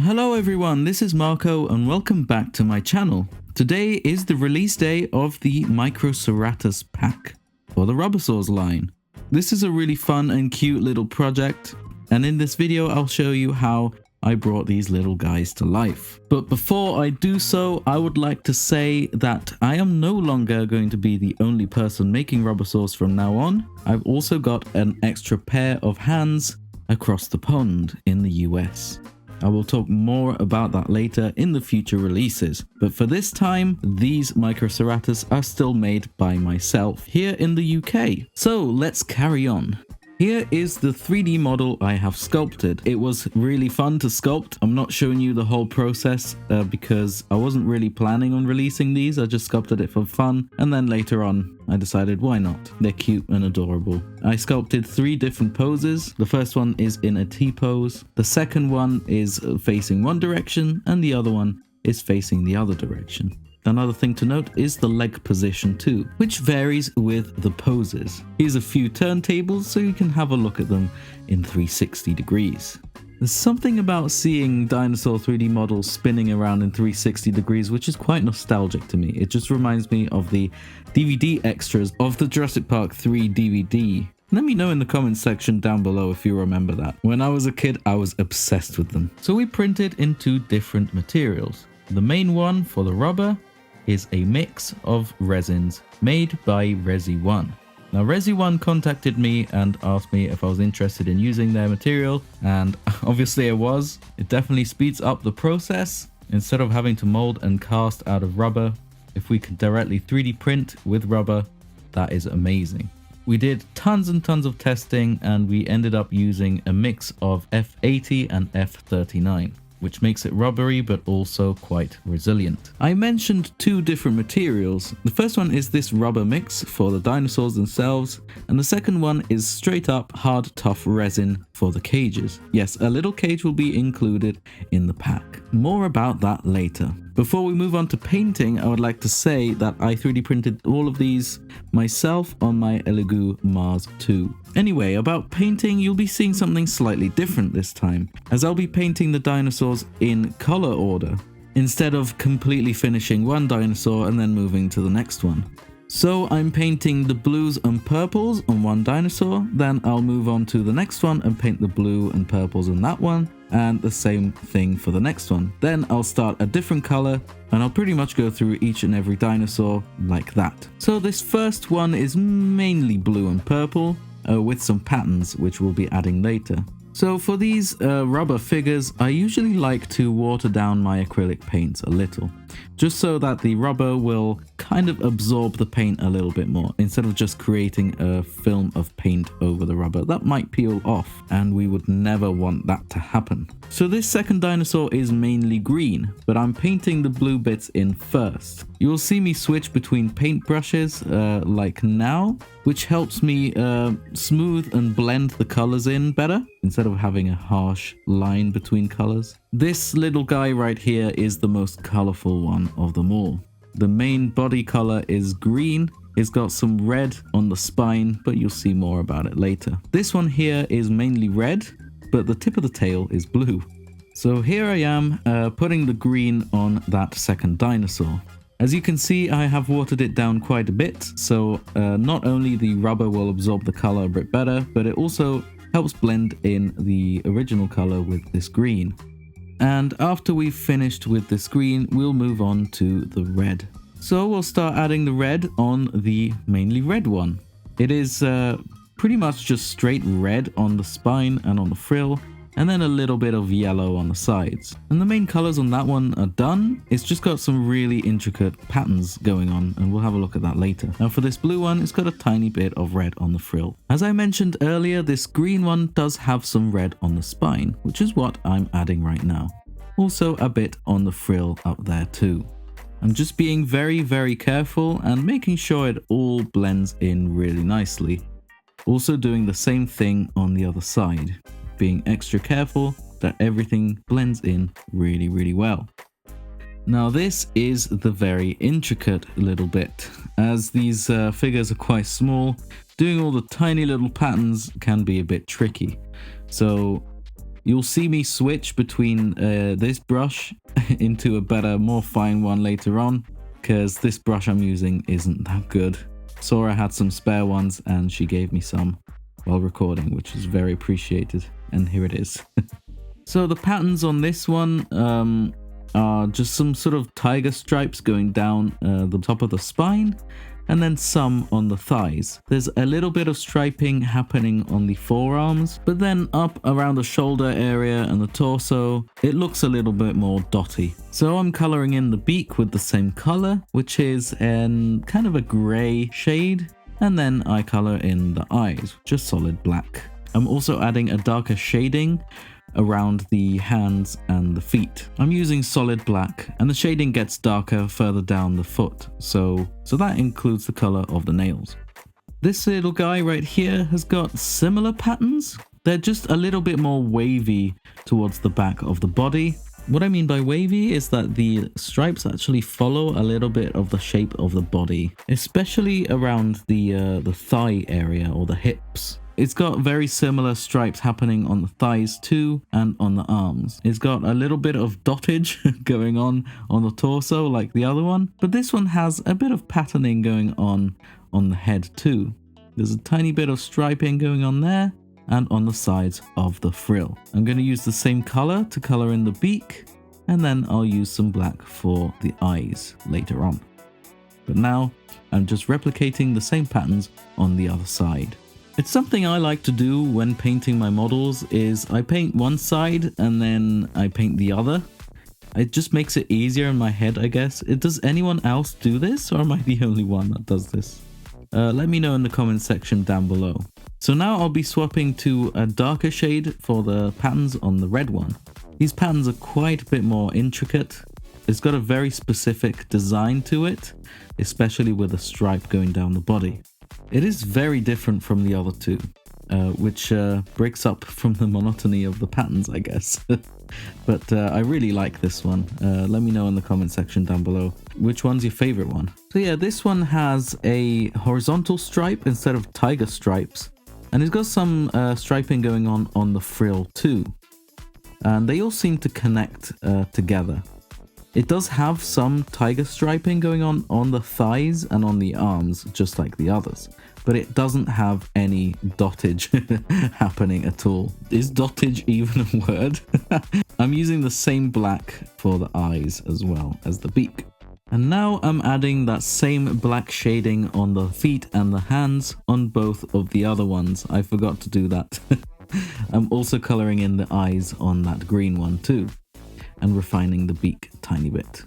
Hello everyone, this is Marco and welcome back to my channel. Today is the release day of the MICROCERATUS pack for the RubberSaurs line. This is a really fun and cute little project, and in this video I'll show you how I brought these little guys to life. But before I do so, I would like to say that I am no longer going to be the only person making RubberSaurs from now on. I've also got an extra pair of hands across the pond in the US. I will talk more about that later in the future releases, but for this time, these MICROCERATUS are still made by myself here in the UK. So let's carry on. Here is the 3D model I have sculpted. It was really fun to sculpt. I'm not showing you the whole process because I wasn't really planning on releasing these. I just sculpted it for fun, and then later on I decided why not. They're cute and adorable. I sculpted 3 different poses. The first one is in a T pose. The second one is facing one direction, and the other one is facing the other direction. Another thing to note is the leg position too, which varies with the poses. Here's a few turntables so you can have a look at them in 360 degrees. There's something about seeing Dinosaur 3D models spinning around in 360 degrees which is quite nostalgic to me. It just reminds me of the DVD extras of the Jurassic Park 3 DVD. Let me know in the comments section down below if you remember that. When I was a kid, I was obsessed with them. So we printed in 2 different materials. The main one for the rubber is a mix of resins made by Resi1. Now Resi1 contacted me and asked me if I was interested in using their material, and obviously I was. It definitely speeds up the process. Instead of having to mold and cast out of rubber, if we can directly 3D print with rubber, that is amazing. We did tons and tons of testing and we ended up using a mix of F80 and F39. Which makes it rubbery but also quite resilient. I mentioned 2 different materials. The first one is this rubber mix for the dinosaurs themselves, and the second one is straight up hard tough resin for the cages. Yes, a little cage will be included in the pack. More about that later. Before we move on to painting, I would like to say that I 3D printed all of these myself on my Elegoo Mars 2. Anyway, about painting, you'll be seeing something slightly different this time, as I'll be painting the dinosaurs in color order, instead of completely finishing one dinosaur and then moving to the next one. So I'm painting the blues and purples on one dinosaur, then I'll move on to the next one and paint the blue and purples on that one, and the same thing for the next one. Then I'll start a different color and I'll pretty much go through each and every dinosaur like that. So this first one is mainly blue and purple with some patterns which we'll be adding later. So for these rubber figures, I usually like to water down my acrylic paints a little, just so that the rubber will kind of absorb the paint a little bit more, instead of just creating a film of paint over the rubber. That might peel off, and we would never want that to happen. So this second dinosaur is mainly green, but I'm painting the blue bits in first. You'll see me switch between paint brushes like now, which helps me smooth and blend the colors in better, instead of having a harsh line between colors. This little guy right here is the most colorful one of them all. The main body color is green. It's got some red on the spine, but you'll see more about it later. This one here is mainly red, but the tip of the tail is blue. So here I am putting the green on that second dinosaur. As you can see, I have watered it down quite a bit, so not only the rubber will absorb the color a bit better, but it also helps blend in the original color with this green. And after we've finished with this green, we'll move on to the red. So we'll start adding the red on the mainly red one. It is pretty much just straight red on the spine and on the frill, and then a little bit of yellow on the sides. And the main colors on that one are done. It's just got some really intricate patterns going on, and we'll have a look at that later. Now for this blue one, it's got a tiny bit of red on the frill. As I mentioned earlier, this green one does have some red on the spine, which is what I'm adding right now. Also a bit on the frill up there too. I'm just being very, very careful and making sure it all blends in really nicely. Also doing the same thing on the other side, being extra careful that everything blends in really, really well. Now this is the very intricate little bit. As these figures are quite small, doing all the tiny little patterns can be a bit tricky. So You'll see me switch between this brush into a better, more fine one later on, because this brush I'm using isn't that good. Sora had some spare ones and she gave me some while recording, which is very appreciated, and here it is. So the patterns on this one are just some sort of tiger stripes going down the top of the spine, and then some on the thighs. There's a little bit of striping happening on the forearms, but then up around the shoulder area and the torso, it looks a little bit more dotty. So I'm coloring in the beak with the same color, which is kind of a gray shade, and then I color in the eyes, just solid black. I'm also adding a darker shading around the hands and the feet. I'm using solid black, and the shading gets darker further down the foot, so that includes the color of the nails. This little guy right here has got similar patterns. They're just a little bit more wavy towards the back of the body. What I mean by wavy is that the stripes actually follow a little bit of the shape of the body, especially around the thigh area or the hips. It's got very similar stripes happening on the thighs too, and on the arms. It's got a little bit of dottage going on the torso like the other one, but this one has a bit of patterning going on the head too. There's a tiny bit of striping going on there and on the sides of the frill. I'm going to use the same color to color in the beak, and then I'll use some black for the eyes later on. But now I'm just replicating the same patterns on the other side. It's something I like to do when painting my models is I paint one side and then I paint the other. It just makes it easier in my head, I guess. Does anyone else do this, or am I the only one that does this? Let me know in the comment section down below. So now I'll be swapping to a darker shade for the patterns on the red one. These patterns are quite a bit more intricate. It's got a very specific design to it, especially with a stripe going down the body. It is very different from the other two, which breaks up from the monotony of the patterns, I guess. But I really like this one. Let me know in the comment section down below which one's your favorite one. So yeah, this one has a horizontal stripe instead of tiger stripes, and it's got some striping going on the frill too, and they all seem to connect together. It does have some tiger striping going on the thighs and on the arms, just like the others, but it doesn't have any dottage happening at all. Is dottage even a word? I'm using the same black for the eyes as well as the beak. And now I'm adding that same black shading on the feet and the hands on both of the other ones. I forgot to do that. I'm also coloring in the eyes on that green one too, and refining the beak a tiny bit.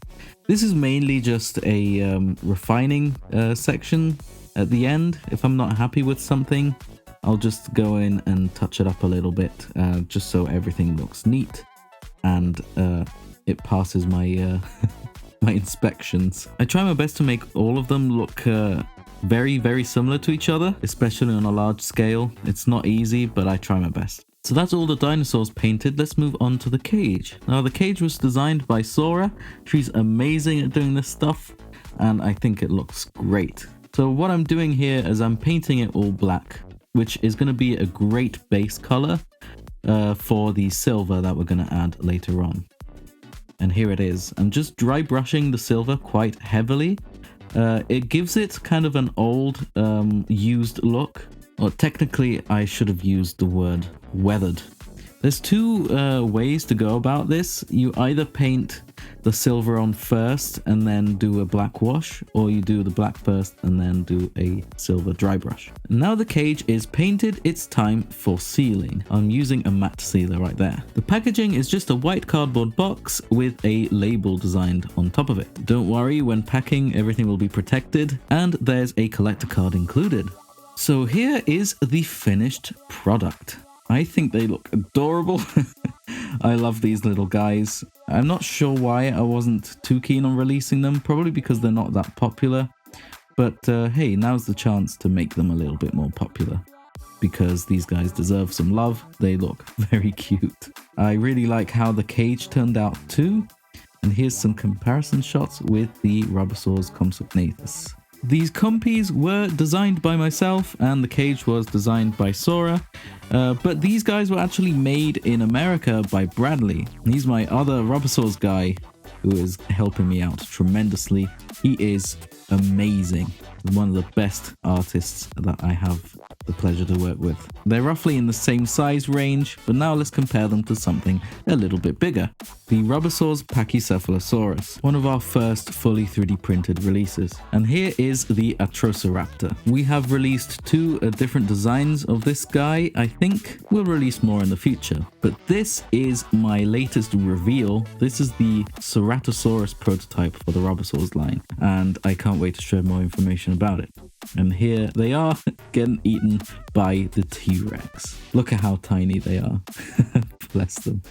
This is mainly just a refining section at the end. If I'm not happy with something, I'll just go in and touch it up a little bit, just so everything looks neat and it passes my my inspections. I try my best to make all of them look very, very similar to each other, especially on a large scale. It's not easy, but I try my best. So that's all the dinosaurs painted. Let's move on to the cage. Now the cage was designed by Sora. She's amazing at doing this stuff, and I think it looks great. So what I'm doing here is I'm painting it all black, which is going to be a great base color for the silver that we're going to add later on. And here it is. I'm just dry brushing the silver quite heavily. It gives it kind of an old used look. Or technically, I should have used the word weathered. There's two ways to go about this. You either paint the silver on first and then do a black wash, or you do the black first and then do a silver dry brush. Now the cage is painted, it's time for sealing. I'm using a matte sealer right there. The packaging is just a white cardboard box with a label designed on top of it. Don't worry, when packing, everything will be protected, and there's a collector card included. So here is the finished product. I think they look adorable. I love these little guys. I'm not sure why I wasn't too keen on releasing them, probably because they're not that popular. But hey, now's the chance to make them a little bit more popular, because these guys deserve some love. They look very cute. I really like how the cage turned out too. And here's some comparison shots with the RubberSaurs Compsognathus. These compies were designed by myself and the cage was designed by Sora, but these guys were actually made in America by Bradley. He's my other RubberSaurs guy who is helping me out tremendously. He is amazing. One of the best artists that I have the pleasure to work with. They're roughly in the same size range, but now let's compare them to something a little bit bigger. The RubberSaurs Pachycephalosaurus, one of our first fully 3D printed releases. And here is the Atrociraptor. We have released two different designs of this guy. I think we'll release more in the future, but this is my latest reveal. This is the Ceratosaurus prototype for the RubberSaurs line, and I can't wait to share more information about it. And here they are, getting eaten by the T-Rex. Look at how tiny they are. Bless them.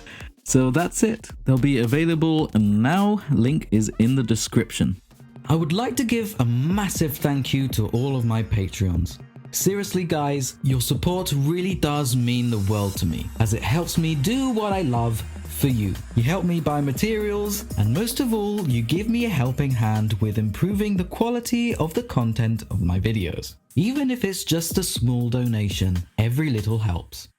So that's it. They'll be available now. Link is in the description. I would like to give a massive thank you to all of my Patreons. Seriously guys, your support really does mean the world to me, as it helps me do what I love for you. You help me buy materials, and most of all, you give me a helping hand with improving the quality of the content of my videos. Even if it's just a small donation, every little helps.